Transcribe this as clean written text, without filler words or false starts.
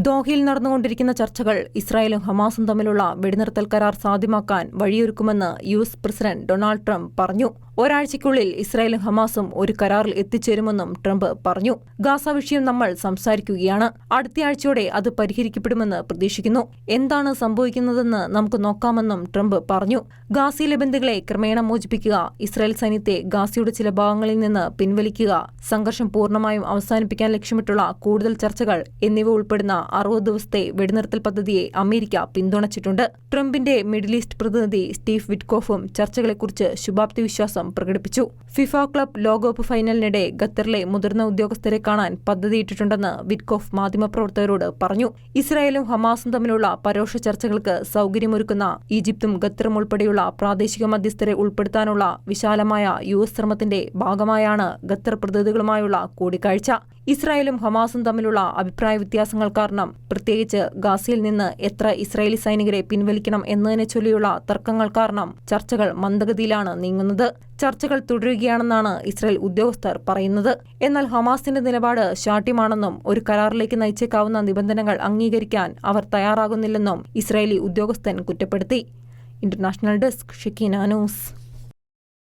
ദോഹയിൽ നടന്നുകൊണ്ടിരിക്കുന്ന ചർച്ചകൾ ഇസ്രായേലും ഹമാസും തമ്മിലുള്ള വെടിനിർത്തൽ കരാർ സാധ്യമാക്കാൻ വഴിയൊരുക്കുമെന്ന് യു.എസ്. പ്രസിഡന്റ് ഡൊണാൾഡ് ട്രംപ് പറഞ്ഞു. ഒരാഴ്ചയ്ക്കുള്ളിൽ ഇസ്രായേലും ഹമാസും ഒരു കരാറിൽ എത്തിച്ചേരുമെന്നും ട്രംപ് പറഞ്ഞു. ഗാസ വിഷയം നമ്മൾ സംസാരിക്കുകയാണ്. അടുത്തയാഴ്ചയോടെ അത് പരിഹരിക്കപ്പെടുമെന്ന് പ്രതീക്ഷിക്കുന്നു. എന്താണ് സംഭവിക്കുന്നതെന്ന് നമുക്ക് നോക്കാമെന്നും ട്രംപ് പറഞ്ഞു. ഗാസയിലെ ബന്ദികളെ ക്രമേണ മോചിപ്പിക്കുക, ഇസ്രായേൽ സൈന്യത്തെ ഗാസയുടെ ചില ഭാഗങ്ങളിൽ നിന്ന് പിൻവലിക്കുക, സംഘർഷം പൂർണ്ണമായും അവസാനിപ്പിക്കാൻ ലക്ഷ്യമിട്ടുള്ള കൂടുതൽ ചർച്ചകൾ എന്നിവ ഉൾപ്പെടുന്ന 60 ദിവസത്തെ വെടിനിർത്തൽ പദ്ധതിയെ അമേരിക്ക പിന്തുണച്ചിട്ടുണ്ട്. ട്രംപിന്റെ മിഡിൽ ഈസ്റ്റ് പ്രതിനിധി സ്റ്റീവ് വിറ്റ്കോഫും ചർച്ചകളെക്കുറിച്ച് ശുഭാപ്തി വിശ്വാസം പ്രകടിപ്പിച്ചു. ഫിഫ ക്ലബ് ലോകകപ്പ് ഫൈനലിനിടെ ഖത്തറിലെ മുതിർന്ന ഉദ്യോഗസ്ഥരെ കാണാൻ പദ്ധതിയിട്ടിട്ടുണ്ടെന്ന് വിറ്റ്കോഫ് മാധ്യമപ്രവർത്തകരോട് പറഞ്ഞു. ഇസ്രായേലും ഹമാസും തമ്മിലുള്ള പരോക്ഷ ചർച്ചകൾക്ക് സൗകര്യമൊരുക്കുന്ന ഈജിപ്തും ഖത്തറും ഉൾപ്പെടെയുള്ള പ്രാദേശിക മധ്യസ്ഥരെ ഉൾപ്പെടുത്താനുള്ള വിശാലമായ യു.എസ്. ശ്രമത്തിന്റെ ഭാഗമായാണ് ഖത്തർ പ്രതിനിധികളുമായുള്ള കൂടിക്കാഴ്ച. ഇസ്രായേലും ഹമാസും തമ്മിലുള്ള അഭിപ്രായ വ്യത്യാസങ്ങൾ കാരണം, പ്രത്യേകിച്ച് ഗാസയിൽ നിന്ന് എത്ര ഇസ്രായേലി സൈനികരെ പിൻവലിക്കണം എന്നതിനെ ചൊല്ലിയുള്ള തർക്കങ്ങൾ കാരണം ചർച്ചകൾ മന്ദഗതിയിലാണ് നീങ്ങുന്നത്. ചർച്ചകൾ തുടരുകയാണെന്നാണ് ഇസ്രായേൽ ഉദ്യോഗസ്ഥർ പറയുന്നത്. എന്നാൽ ഹമാസിന്റെ നിലപാട് ശാഠ്യമാണെന്നും ഒരു കരാറിലേക്ക് നയിച്ചേക്കാവുന്ന നിബന്ധനകൾ അംഗീകരിക്കാൻ അവർ തയ്യാറാകുന്നില്ലെന്നും ഇസ്രായേലി ഉദ്യോഗസ്ഥൻ കുറ്റപ്പെടുത്തി. International desk, Shekinah news.